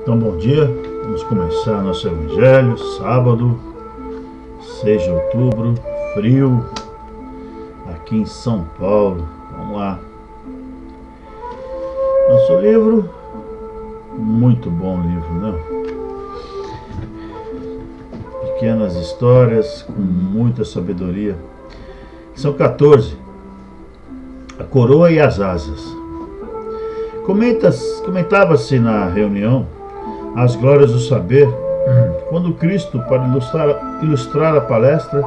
Então, bom dia, vamos começar nosso Evangelho, sábado, 6 de outubro, frio, aqui em São Paulo. Vamos lá. Nosso livro, muito bom livro, né? Pequenas histórias com muita sabedoria. São 14, a coroa e as asas. Comentava-se na reunião as glórias do saber, quando Cristo, para ilustrar a palestra,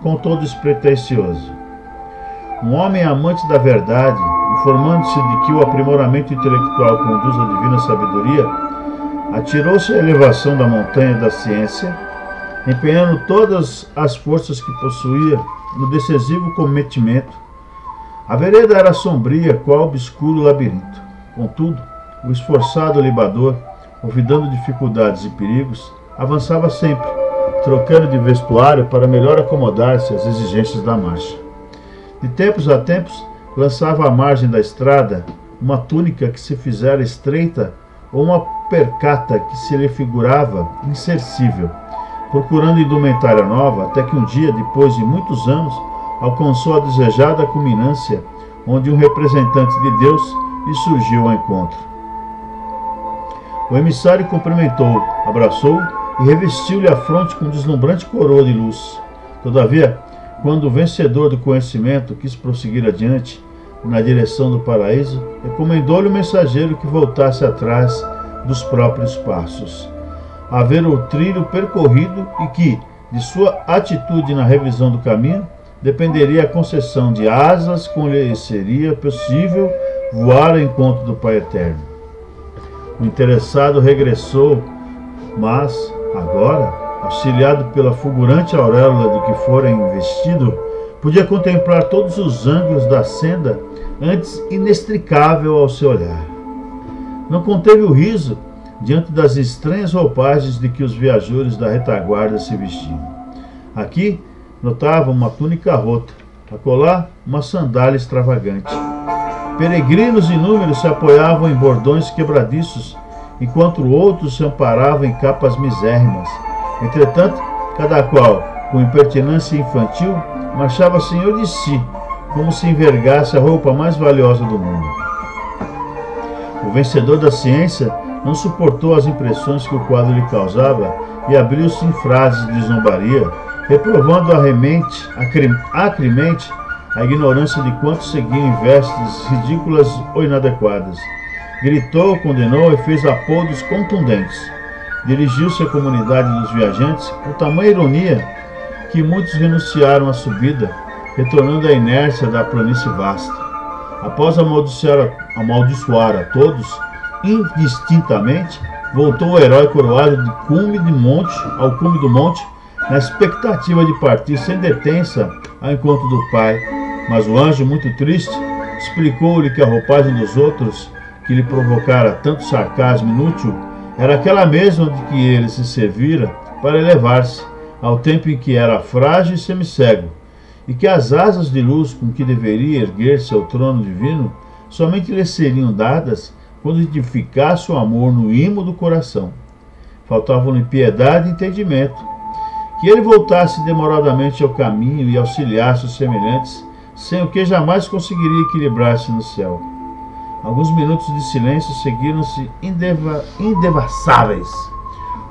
contou despretensioso. Um homem amante da verdade, informando-se de que o aprimoramento intelectual conduz à divina sabedoria, atirou-se à elevação da montanha da ciência, empenhando todas as forças que possuía no decisivo cometimento. A vereda era sombria, qual obscuro labirinto. Contudo, o esforçado libador, olvidando dificuldades e perigos, avançava sempre, trocando de vestuário para melhor acomodar-se às exigências da marcha. De tempos a tempos, lançava à margem da estrada uma túnica que se fizera estreita ou uma percata que se lhe figurava insercível, procurando indumentária nova, até que um dia, depois de muitos anos, alcançou a desejada culminância, onde um representante de Deus lhe surgiu ao encontro. O emissário cumprimentou-o, abraçou-o e revestiu-lhe a fronte com deslumbrante coroa de luz. Todavia, quando o vencedor do conhecimento quis prosseguir adiante, na direção do paraíso, recomendou-lhe o mensageiro que voltasse atrás dos próprios passos, a ver o trilho percorrido e que, de sua atitude na revisão do caminho, dependeria a concessão de asas com lhe seria possível voar ao encontro do Pai Eterno. O interessado regressou, mas, agora, auxiliado pela fulgurante auréola de que fora investido, podia contemplar todos os ângulos da senda, antes inextricável ao seu olhar. Não conteve o riso diante das estranhas roupagens de que os viajores da retaguarda se vestiam. Aqui, notava uma túnica rota, acolá uma sandália extravagante. Peregrinos inúmeros se apoiavam em bordões quebradiços, enquanto outros se amparavam em capas misérrimas. Entretanto, cada qual, com impertinência infantil, marchava senhor de si, como se envergasse a roupa mais valiosa do mundo. O vencedor da ciência não suportou as impressões que o quadro lhe causava e abriu-se em frases de zombaria, reprovando acremente a ignorância de quantos seguiam em vestes ridículas ou inadequadas. Gritou, condenou e fez apodos contundentes. Dirigiu-se à comunidade dos viajantes com tamanha ironia que muitos renunciaram à subida, retornando à inércia da planície vasta. Após amaldiçoar a todos, indistintamente, voltou o herói coroado ao cume do monte, na expectativa de partir sem detença ao encontro do Pai. Mas o anjo, muito triste, explicou-lhe que a roupagem dos outros, que lhe provocara tanto sarcasmo inútil, era aquela mesma de que ele se servira para elevar-se, ao tempo em que era frágil e semicego, e que as asas de luz com que deveria erguer-se ao trono divino somente lhe seriam dadas quando edificasse o amor no imo do coração. Faltavam-lhe piedade e entendimento. Que ele voltasse demoradamente ao caminho e auxiliasse os semelhantes, sem o que jamais conseguiria equilibrar-se no céu. Alguns minutos de silêncio seguiram-se indevassáveis.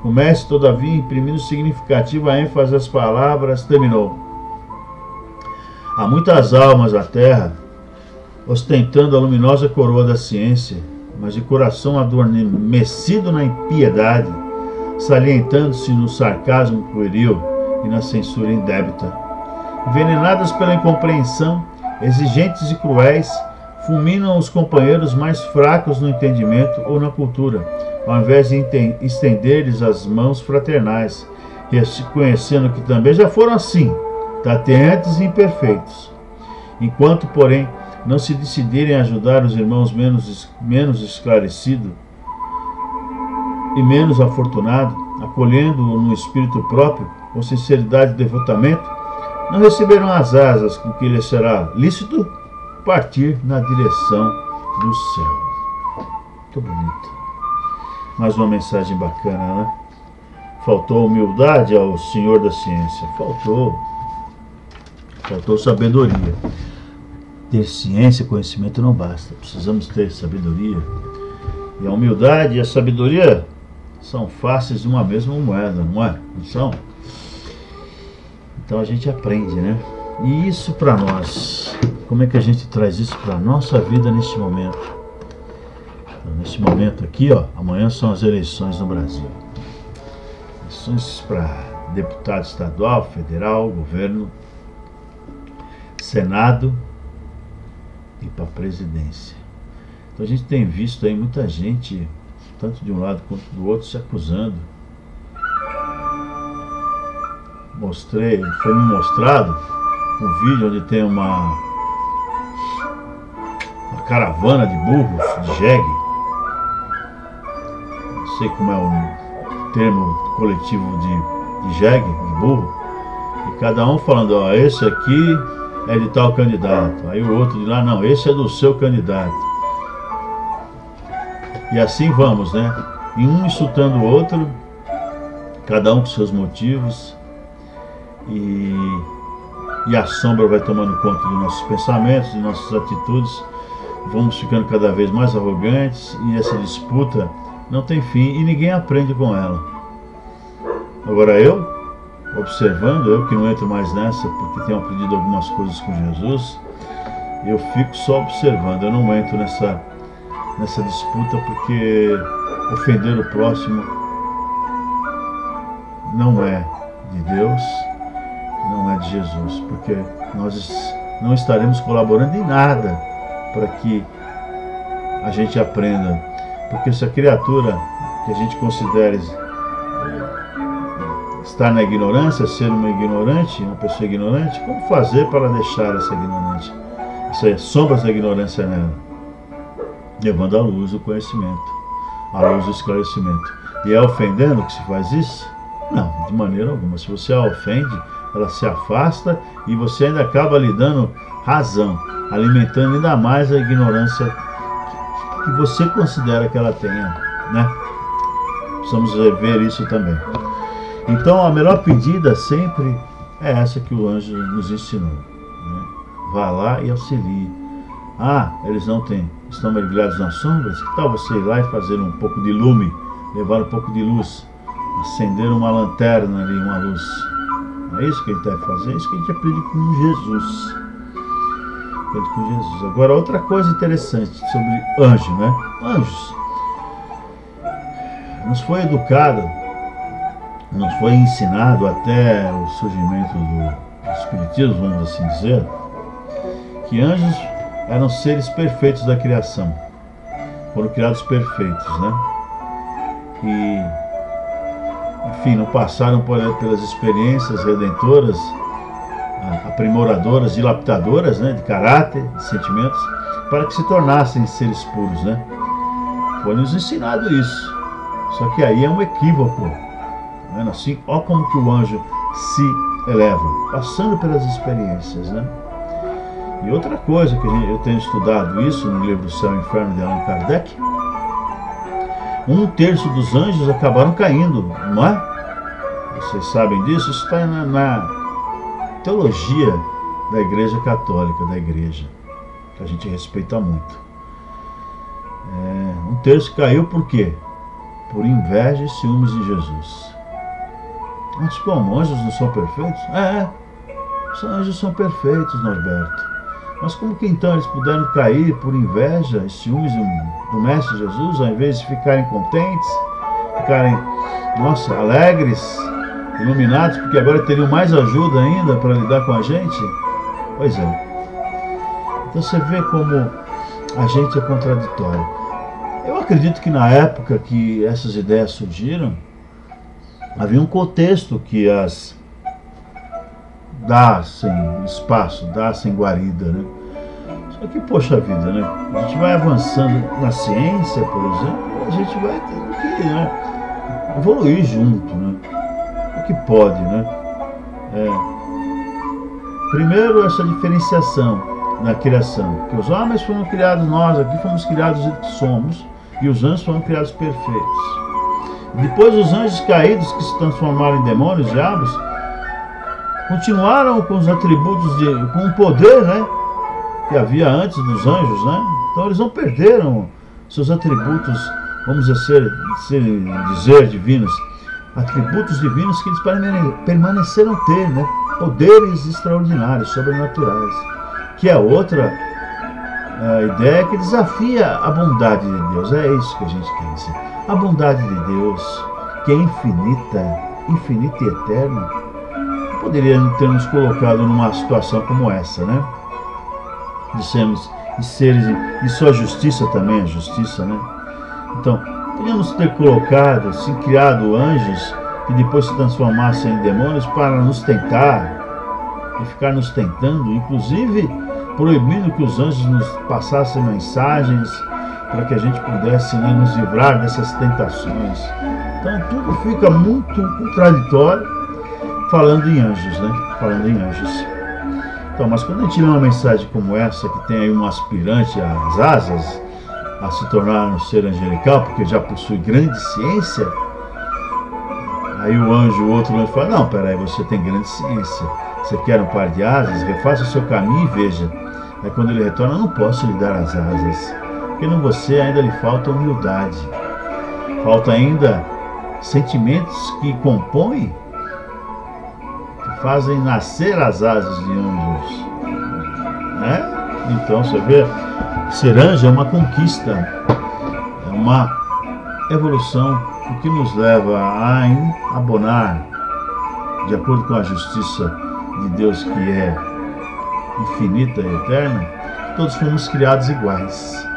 O mestre, todavia, imprimindo significativa ênfase às palavras, terminou. Há muitas almas na terra, ostentando a luminosa coroa da ciência, mas de coração adormecido na impiedade, salientando-se no sarcasmo pueril e na censura indébita. Envenenadas pela incompreensão, exigentes e cruéis, fulminam os companheiros mais fracos no entendimento ou na cultura, ao invés de estender-lhes as mãos fraternais, reconhecendo que também já foram assim, tateantes e imperfeitos. Enquanto, porém, não se decidirem a ajudar os irmãos menos esclarecidos e menos afortunados, acolhendo-o no espírito próprio, com sinceridade e devotamento, não receberão as asas com que lhes será lícito partir na direção do céu. Muito bonito. Mais uma mensagem bacana, né? Faltou humildade ao Senhor da ciência. Faltou sabedoria. Ter ciência e conhecimento não basta. Precisamos ter sabedoria. E a humildade e a sabedoria são faces de uma mesma moeda, não é? Não são? Então a gente aprende, né? E isso para nós, como é que a gente traz isso para a nossa vida neste momento? Então, neste momento aqui, ó, amanhã são as eleições no Brasil. Eleições para deputado estadual, federal, governo, Senado e para a presidência. Então a gente tem visto aí muita gente, tanto de um lado quanto do outro, se acusando. Foi me mostrado um vídeo onde tem uma caravana de burros, de jegue. Não sei como é o termo coletivo de jegue, de burro. E cada um falando, ó, esse aqui é de tal candidato. Aí o outro de lá, não, esse é do seu candidato. E assim vamos, né? E um insultando o outro, cada um com seus motivos. E a sombra vai tomando conta dos nossos pensamentos, de nossas atitudes. Vamos ficando cada vez mais arrogantes e essa disputa não tem fim e ninguém aprende com ela. Agora eu, observando, eu que não entro mais nessa porque tenho aprendido algumas coisas com Jesus, eu fico só observando, eu não entro nessa disputa porque ofender o próximo não é de Deus, não é de Jesus, porque nós não estaremos colaborando em nada para que a gente aprenda, porque se a criatura que a gente considere estar na ignorância, ser uma ignorante, uma pessoa ignorante, como fazer para deixar essa ignorante, essas sombras da ignorância nela? Levando à luz o conhecimento, à luz o esclarecimento. E é ofendendo que se faz isso? Não, de maneira alguma. Se você a ofende, ela se afasta e você ainda acaba lhe dando razão, alimentando ainda mais a ignorância que você considera que ela tenha, né? Precisamos ver isso também. Então a melhor pedida sempre é essa que o anjo nos ensinou, né? Vá lá e auxilie. Ah, eles não têm, estão mergulhados nas sombras? Que tal você ir lá e fazer um pouco de lume, levar um pouco de luz, acender uma lanterna ali, uma luz? Não é isso que a gente deve fazer? É isso que a gente aprende com Jesus. Aprende com Jesus. Agora, outra coisa interessante sobre anjo, né? Anjos. Nos foi educado, nos foi ensinado até o surgimento do espiritismo, vamos assim dizer, que anjos eram seres perfeitos da criação. Foram criados perfeitos, né? E enfim, não passaram pelas experiências redentoras, aprimoradoras, dilapidadoras, né, de caráter, de sentimentos, para que se tornassem seres puros, né? Foi nos ensinado isso. Só que aí é um equívoco, né? Assim, ó como que o anjo se eleva, passando pelas experiências, né? E outra coisa que eu tenho estudado isso no livro Céu e Inferno de Allan Kardec, 1/3 dos anjos acabaram caindo, não é? Vocês sabem disso? Isso está na teologia da Igreja Católica, da Igreja, que a gente respeita muito. 1/3 caiu por quê? Por inveja e ciúmes de Jesus. Mas como? Anjos não são perfeitos? Os anjos são perfeitos, Norberto. Mas como que então eles puderam cair por inveja e ciúmes do Mestre Jesus, ao invés de ficarem contentes, ficarem, nossa, alegres, iluminados, porque agora teriam mais ajuda ainda para lidar com a gente? Pois é. Então você vê como a gente é contraditório. Eu acredito que na época que essas ideias surgiram, havia um contexto que as dassem espaço, dassem guarida, né? Só que, poxa vida, né? A gente vai avançando na ciência, por exemplo, a gente vai tendo que, né, evoluir junto, né? O que pode, né? Primeiro, essa diferenciação na criação, que os homens foram criados, nós aqui fomos criados do jeito que somos, e os anjos foram criados perfeitos. Depois os anjos caídos, que se transformaram em demônios, diabos, continuaram com os atributos, com o poder, né, que havia antes dos anjos, né? Então eles não perderam seus atributos, vamos dizer divinos, atributos divinos que eles permaneceram ter, né? Poderes extraordinários, sobrenaturais, que é outra ideia que desafia a bondade de Deus. É isso que a gente quer dizer. A bondade de Deus, que é infinita e eterna, poderia ter nos colocado numa situação como essa, né? De seres, e sua justiça também é justiça, né? Então, podíamos ter colocado, assim, criado anjos que depois se transformassem em demônios para nos tentar e ficar nos tentando, inclusive proibindo que os anjos nos passassem mensagens para que a gente pudesse, né, nos livrar dessas tentações. Então tudo fica muito contraditório falando em anjos, né? Falando em anjos. Então, mas quando a gente lê uma mensagem como essa, que tem aí um aspirante às asas, a se tornar um ser angelical, porque já possui grande ciência, aí o outro anjo fala, não, peraí, você tem grande ciência, você quer um par de asas, refaça o seu caminho e veja. Aí quando ele retorna, eu não posso lhe dar as asas, porque em você ainda lhe falta humildade, falta ainda sentimentos que compõem, que fazem nascer as asas de anjos, né? Então você vê, ser anjo é uma conquista, é uma evolução, o que nos leva a abonar, de acordo com a justiça de Deus, que é infinita e eterna, todos fomos criados iguais.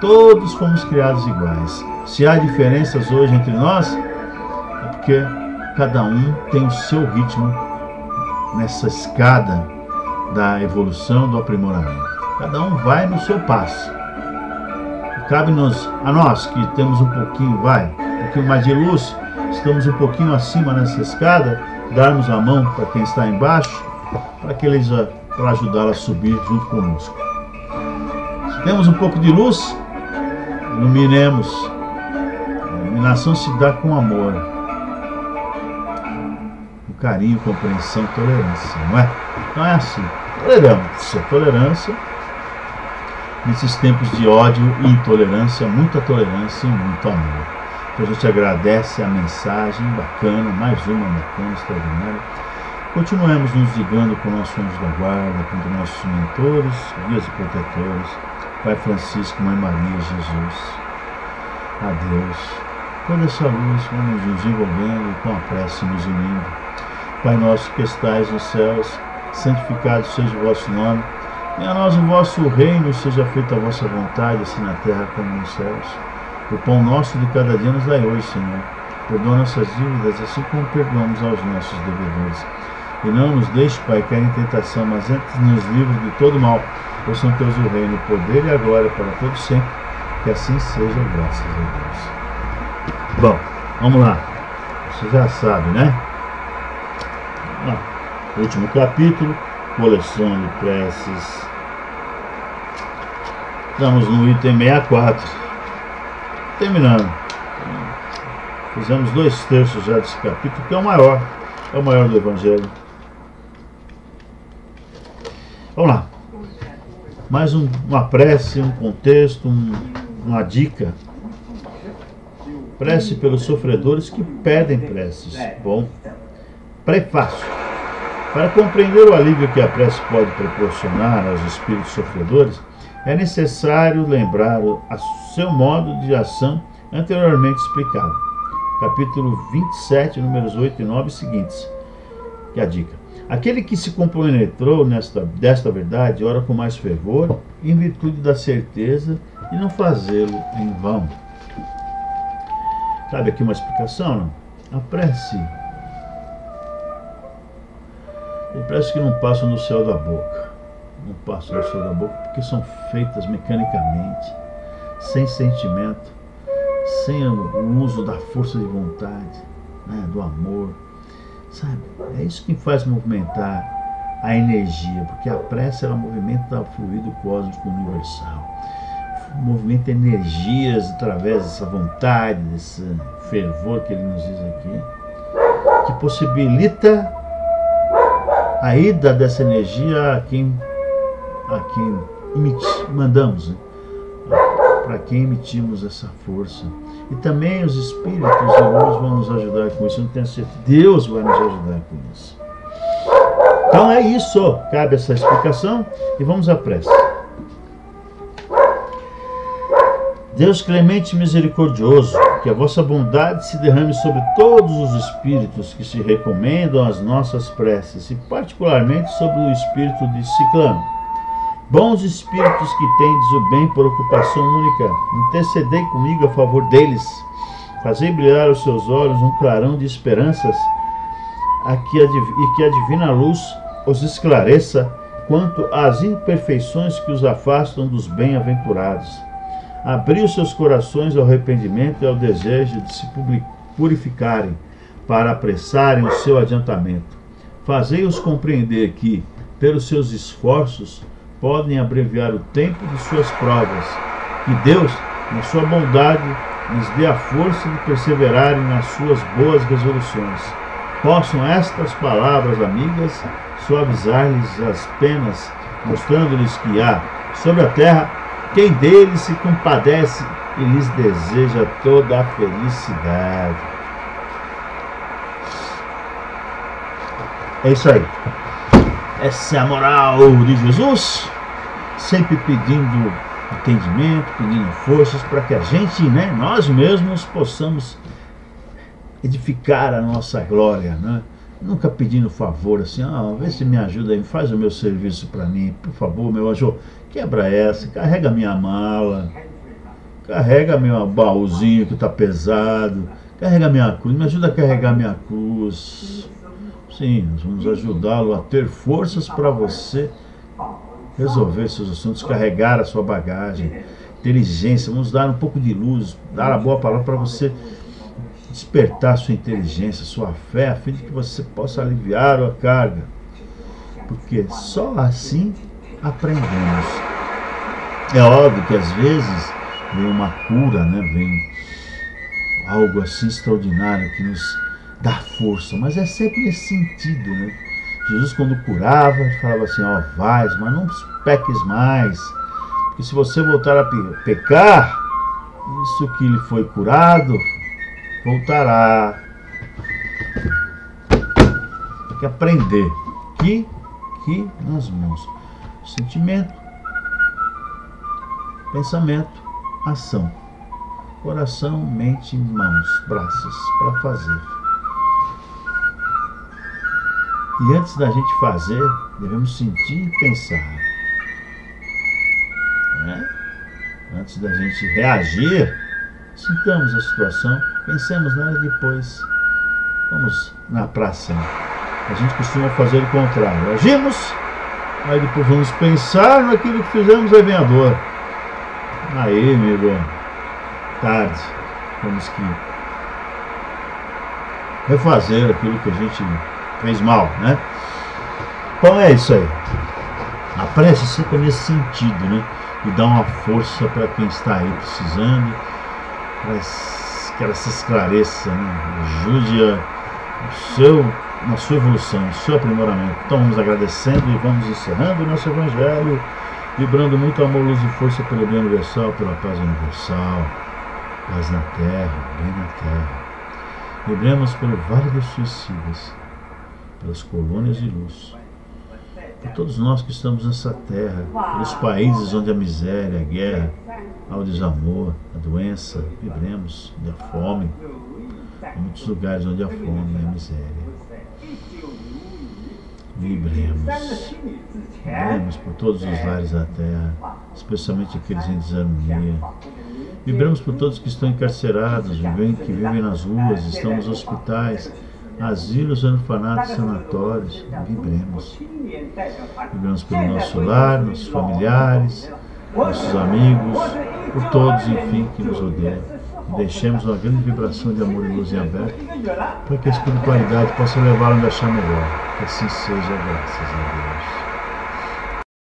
Todos fomos criados iguais. Se há diferenças hoje entre nós, é porque cada um tem o seu ritmo nessa escada da evolução, do aprimoramento. Cada um vai no seu passo. Cabe-nos a nós, que temos um pouquinho mais de luz, estamos um pouquinho acima nessa escada, darmos a mão para quem está embaixo, para ajudá-la a subir junto conosco. Se temos um pouco de luz, iluminemos. A iluminação se dá com amor, com carinho, compreensão, tolerância, não é? Não é assim. Toleramos. Tolerância nesses tempos de ódio e intolerância, muita tolerância e muito amor. Então a gente agradece a mensagem bacana, mais uma bacana, extraordinária. Continuemos nos ligando com nossos anjos da guarda, com nossos mentores, guias e protetores, Pai Francisco, Mãe Maria, Jesus. A Deus, toda essa luz, vamos nos envolvendo com a prece, nos unindo. Pai nosso que estais nos céus, santificado seja o vosso nome. Venha a nós o vosso reino, seja feita a vossa vontade, assim na terra como nos céus. O pão nosso de cada dia nos dai hoje, Senhor. Perdoa nossas dívidas, assim como perdoamos aos nossos devedores. E não nos deixe, Pai, cair em tentação, mas antes nos livre de todo mal. Pois são teus o reino, o poder e a glória para todos sempre. Que assim seja, graças a Deus. Bom, vamos lá. Você já sabe, né? Último capítulo, coleção de preces. Estamos no item 64. Terminando. Fizemos 2/3 já desse capítulo, que é o maior do Evangelho. Vamos lá. Mais uma prece, um contexto, uma dica. Prece pelos sofredores que pedem preces. Bom, prefácio. Para compreender o alívio que a prece pode proporcionar aos espíritos sofredores, é necessário lembrar o seu modo de ação anteriormente explicado. Capítulo 27, números 8 e 9 seguintes. Que é a dica. Aquele que se compenetrou desta verdade, ora com mais fervor, em virtude da certeza de não fazê-lo em vão. Sabe aqui uma explicação, não? A prece. Tem preces que não passam no céu da boca. Não passam no céu da boca porque são feitas mecanicamente, sem sentimento, sem o uso da força de vontade, né, do amor. Sabe? É isso que faz movimentar a energia, porque a prece ela movimenta o fluido cósmico universal. Movimenta energias através dessa vontade, desse fervor que ele nos diz aqui, que possibilita a ida dessa energia a quem mandamos, né? Para quem emitimos essa força. E também os espíritos de luz vão nos ajudar com isso. Eu não tenho certeza. Deus vai nos ajudar com isso. Então é isso. Cabe essa explicação e vamos à prece. Deus clemente e misericordioso, que a vossa bondade se derrame sobre todos os espíritos que se recomendam às nossas preces, e particularmente sobre o espírito de Ciclano. Bons espíritos que tendes o bem por ocupação única, intercedei comigo a favor deles. Fazei brilhar os seus olhos um clarão de esperanças, e que a divina luz os esclareça quanto às imperfeições que os afastam dos bem-aventurados. Abri os seus corações ao arrependimento e ao desejo de se purificarem, para apressarem o seu adiantamento. Fazei-os compreender que, pelos seus esforços, podem abreviar o tempo de suas provas. Que Deus, na sua bondade, lhes dê a força de perseverarem nas suas boas resoluções. Possam estas palavras amigas suavizar-lhes as penas, mostrando-lhes que há, sobre a terra, quem deles se compadece e lhes deseja toda a felicidade. É isso aí. Essa é a moral de Jesus, sempre pedindo entendimento, pedindo forças para que a gente, nós mesmos, possamos edificar a nossa glória, Nunca pedindo favor assim, vê se me ajuda aí, faz o meu serviço para mim, por favor, meu anjo, quebra essa, carrega minha mala, carrega meu baúzinho que está pesado, carrega minha cruz, me ajuda a carregar minha cruz. Sim, nós vamos ajudá-lo a ter forças para você resolver seus assuntos, carregar a sua bagagem, inteligência, vamos dar um pouco de luz, dar a boa palavra para você despertar sua inteligência, sua fé, a fim de que você possa aliviar a carga, porque só assim aprendemos. É óbvio que às vezes vem uma cura, vem algo assim extraordinário que nos dá força, mas é sempre nesse sentido, Jesus, quando curava, ele falava assim, vais, mas não peques mais, porque se você voltar a pecar, isso que lhe foi curado voltará. Tem que aprender que nas mãos, sentimento, pensamento, ação, coração, mente, mãos, braços, para fazer. E antes da gente fazer, devemos sentir e pensar. Antes da gente reagir, sintamos a situação, pensemos nela e depois vamos na praça. A gente costuma fazer o contrário. Agimos, aí depois vamos pensar naquilo que fizemos, aí vem a dor. Aí, amigo, tarde. Temos que refazer aquilo que a gente fez mal, Então é isso aí. A prece sempre nesse sentido, E dá uma força para quem está aí precisando, para que ela se esclareça, ajude na sua evolução, no seu aprimoramento. Então vamos agradecendo e vamos encerrando o nosso Evangelho, vibrando muito amor, luz e força pelo bem universal, pela paz universal, paz na terra, bem na terra. Vibremos pelo Vale dos Suicidas, pelas colônias de luz, por todos nós que estamos nessa terra, pelos países onde a miséria, a guerra, há o desamor, a doença, vibremos, onde há fome, há muitos lugares onde há fome e a miséria. Vibremos por todos os lares da terra, especialmente aqueles em desarmonia. Vibremos por todos que estão encarcerados, que vivem nas ruas, estão nos hospitais, asilos, orfanatos, sanatórios. Vibremos. Vibremos pelo nosso lar, nossos familiares, nossos amigos, por todos, enfim, que nos odeiam. Deixemos uma grande vibração de amor e luz em aberto, para que a espiritualidade possa levá-lo a achar melhor. Que assim seja, graças a Deus.